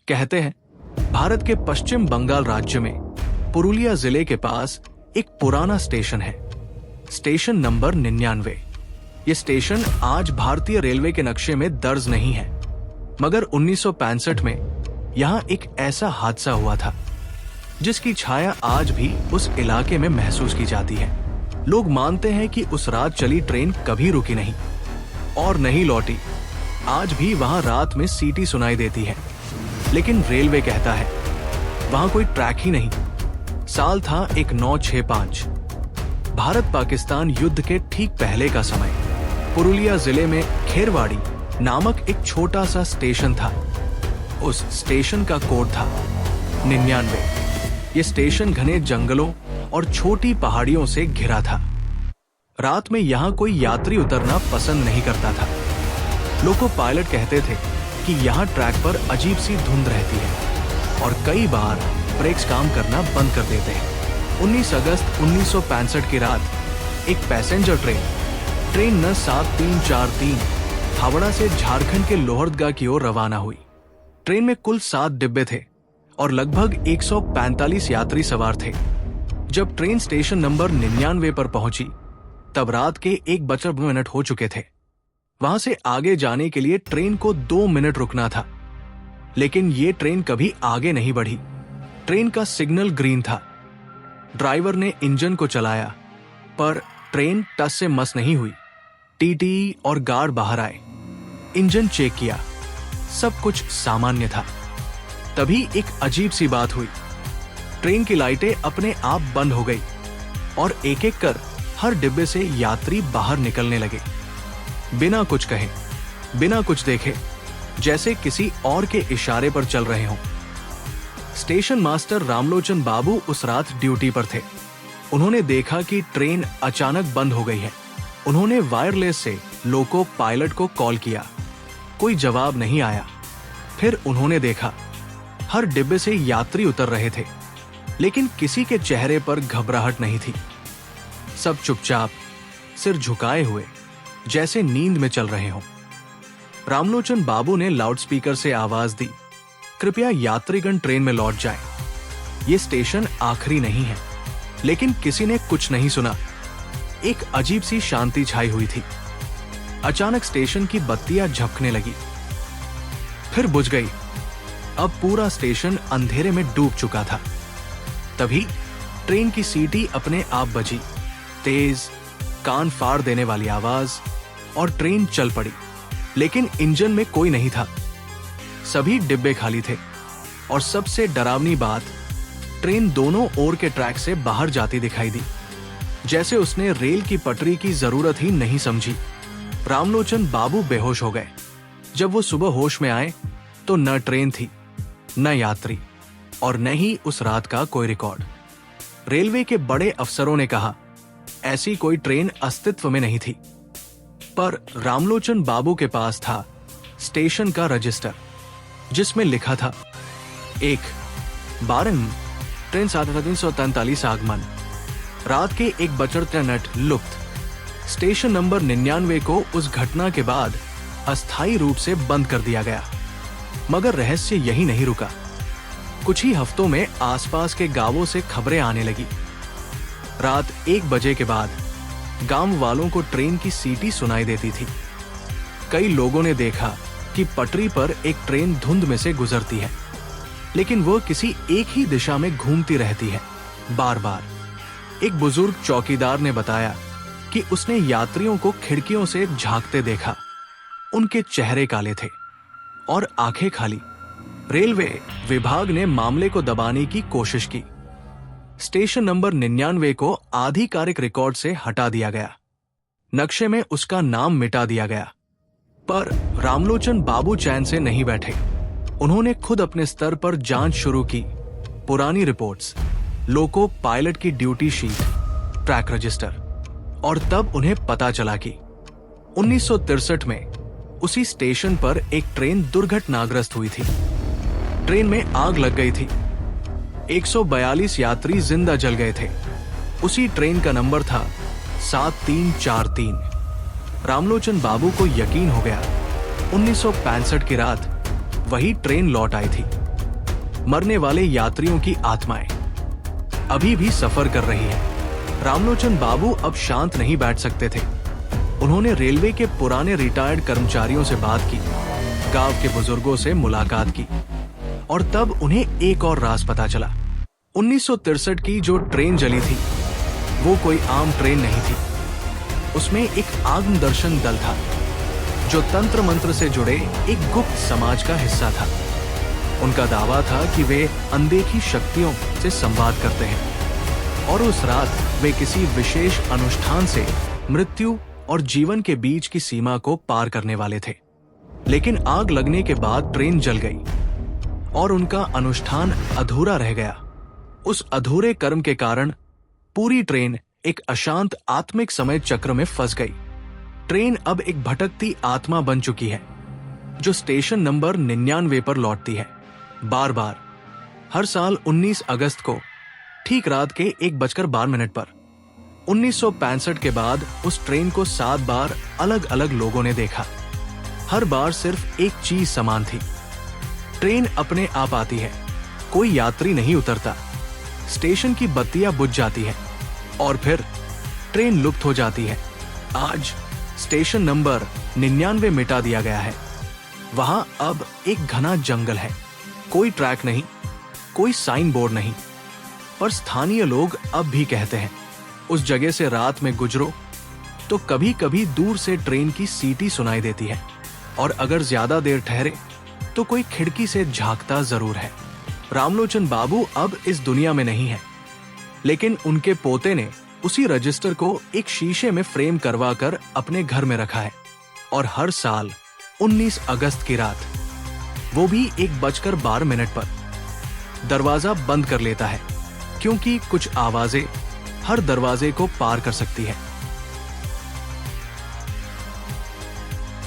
कहते हैं भारत के पश्चिम बंगाल राज्य में पुरुलिया जिले के पास एक पुराना स्टेशन है, स्टेशन नंबर 99। ये स्टेशन आज भारतीय रेलवे के नक्शे में दर्ज नहीं है, मगर 1965 में यहाँ एक ऐसा हादसा हुआ था जिसकी छाया आज भी उस इलाके में महसूस की जाती है। लोग मानते हैं कि उस रात चली ट्रेन कभी रुकी नहीं और नहीं लौटी। आज भी वहां रात में सीटी सुनाई देती है, लेकिन रेलवे कहता है वहां कोई ट्रैक ही नहीं। साल था 1965। भारत पाकिस्तान युद्ध के ठीक पहले का समय। पुरुलिया जिले में खेरवाड़ी नामक एक छोटा सा स्टेशन था। उस स्टेशन का कोड था 99। ये स्टेशन घने जंगलों और छोटी पहाड़ियों से घिरा था। रात में यहाँ कोई यात्री उतरना पसंद नहीं करता था। लोको पायलट कहते थे कि यहाँ ट्रैक पर अजीब सी धुंध रहती है और कई बार ब्रेक्स काम करना बंद कर देते हैं। 19 अगस्त 1965 की रात एक पैसेंजर ट्रेन न 7343 हावड़ा से झारखंड के लोहरदगा की ओर रवाना हुई। ट्रेन में कुल 7 डिब्बे थे और लगभग 145 यात्री सवार थे। जब ट्रेन स्टेशन नंबर 99 पर पहुंची तब रात के 1:52 हो चुके थे। वहां से आगे जाने के लिए ट्रेन को 2 मिनट रुकना था, लेकिन ये ट्रेन कभी आगे नहीं बढ़ी। ट्रेन का सिग्नल ग्रीन था। ड्राइवर ने इंजन को चलाया, पर ट्रेन टस से मस नहीं हुई। टीटी और गार्ड बाहर आए, इंजन चेक किया, सब कुछ सामान्य था। तभी एक अजीब सी बात हुई। ट्रेन की लाइटें अपने आप बंद हो गई और एक एक कर हर डिब्बे से यात्री बाहर निकलने लगे, बिना कुछ कहे, बिना कुछ देखे, जैसे किसी और के इशारे पर चल रहे हों। स्टेशन मास्टर रामलोचन बाबू उस रात ड्यूटी पर थे। उन्होंने देखा कि ट्रेन अचानक बंद हो गई है। उन्होंने वायरलेस से लोको पायलट को कॉल किया, कोई जवाब नहीं आया। फिर उन्होंने देखा हर डिब्बे से यात्री उतर रहे थे, लेकिन किसी के चेहरे पर घबराहट नहीं थी। सब चुपचाप, सिर झुकाए हुए, जैसे नींद में चल रहे हों। रामलोचन बाबू ने लाउडस्पीकर से आवाज दी, कृपया यात्रीगण ट्रेन में लौट जाएं। ये स्टेशन आखिरी नहीं है। लेकिन किसी ने कुछ नहीं सुना। एक अजीब सी शांति छाई हुई थी। अचानक स्टेशन की बत्तियां झपकने लगी, फिर बुझ गई। अब पूरा स्टेशन अंधेरे में डूब चुका था। तभी ट्रेन की सीटी अपने आप बजी, तेज, कान फाड़ देने वाली आवाज, और ट्रेन चल पड़ी। लेकिन इंजन में कोई नहीं था। सभी डिब्बे खाली थे और सबसे डरावनी बात, ट्रेन दोनों ओर के ट्रैक से बाहर जाती दिखाई दी, जैसे उसने रेल की पटरी की जरूरत ही नहीं समझी। रामलोचन बाबू बेहोश हो गए। जब वो सुबह होश में आए तो न ट्रेन थी, न यात्री, और न ही उस रात का कोई रिकॉर्ड। रेलवे के बड़े अफसरों ने कहा ऐसी कोई ट्रेन अस्तित्व में नहीं थी, पर रामलोचन बाबू के पास था स्टेशन का रजिस्टर, जिसमें लिखा था 1 ट्रेन 7343 आगमन, रात के 1:53 लुप्त। स्टेशन नंबर 99 को उस घटना के बाद अस्थायी रूप से बंद कर दिया गया। मगर रहस्य यही नहीं रुका। कुछ ही हफ्तों में आसपास के गांवों से खबरें आने लगी। रात 1 बजे के बाद गांव वालों को ट्रेन की सीटी सुनाई देती थी। कई लोगों ने देखा कि पटरी पर एक ट्रेन धुंध में से गुजरती है, लेकिन वह किसी एक ही दिशा में घूमती रहती है, बार बार। एक बुजुर्ग चौकीदार ने बताया कि उसने यात्रियों को खिड़कियों से झांकते देखा। उनके चेहरे काले थे और आंखें खाली। रेलवे विभाग ने मामले को दबाने की कोशिश की। स्टेशन नंबर 99 को आधिकारिक रिकॉर्ड से हटा दिया गया। नक्शे में उसका नाम मिटा दिया गया। पर रामलोचन बाबू चैन से नहीं बैठे। उन्होंने खुद अपने स्तर पर जांच शुरू की। पुरानी रिपोर्ट्स, लोको पायलट की ड्यूटी शीट, ट्रैक रजिस्टर, और तब उन्हें पता चला कि 1963 में उसी स्टेशन पर एक ट्रेन दुर्घटनाग्रस्त हुई थी। ट्रेन में आग लग गई थी। 142 यात्री जिंदा जल गए थे। उसी ट्रेन का नंबर था 7343। रामलोचन बाबू को यकीन हो गया 1965 की रात वही ट्रेन लौट आई थी। मरने वाले यात्रियों की आत्माएं अभी भी सफर कर रही है। रामलोचन बाबू अब शांत नहीं बैठ सकते थे। उन्होंने रेलवे के पुराने रिटायर्ड कर्मचारियों से बात की, गांव के बुजुर्गों से मुलाकात की, और तब उन्हें एक और राज पता चला। 1963 की जो ट्रेन जली थी वो कोई आम ट्रेन नहीं थी। उसमें एक आत्मदर्शन दल था जो तंत्र मंत्र से जुड़े एक गुप्त समाज का हिस्सा था। उनका दावा था कि वे अनदेखी शक्तियों से संवाद करते हैं और उस रात वे किसी विशेष अनुष्ठान से मृत्यु और जीवन के बीच की सीमा को पार करने वाले थे। लेकिन आग लगने के बाद ट्रेन जल गई और उनका अनुष्ठान अधूरा रह गया। उस अधूरे कर्म के कारण पूरी ट्रेन एक अशांत आत्मिक समय चक्र में फंस गई। ट्रेन अब एक भटकती आत्मा बन चुकी है जो स्टेशन नंबर 99 पर लौटती है, बार बार, हर साल 19 अगस्त को ठीक रात के 1:12 पर। 1965 के बाद उस ट्रेन को 7 बार अलग अलग लोगों ने देखा। हर बार सिर्फ एक चीज समान थी। ट्रेन अपने आप आती है, कोई यात्री नहीं उतरता, स्टेशन की बत्तियां बुझ जाती हैं और फिर ट्रेन लुप्त हो जाती है। आज स्टेशन नंबर 99 मिटा दिया गया है। वहां अब एक घना जंगल है, कोई ट्रैक नहीं, कोई साइन बोर्ड नहीं, पर स्थानीय लोग अब भी कहते हैं उस जगह से रात में गुजरो तो कभी कभी दूर से ट्रेन की सीटी सुनाई देती है, और अगर ज्यादा देर ठहरे तो कोई खिड़की से झांकता जरूर है। रामलोचन बाबू अब इस दुनिया में नहीं है, लेकिन उनके पोते ने उसी रजिस्टर को एक शीशे में फ्रेम करवाकर अपने घर में रखा है, और हर साल 19 अगस्त की रात, वो भी 1:12 पर दरवाजा बंद कर लेता है, क्योंकि कुछ आवाजें हर दरवाजे को पार कर सकती है।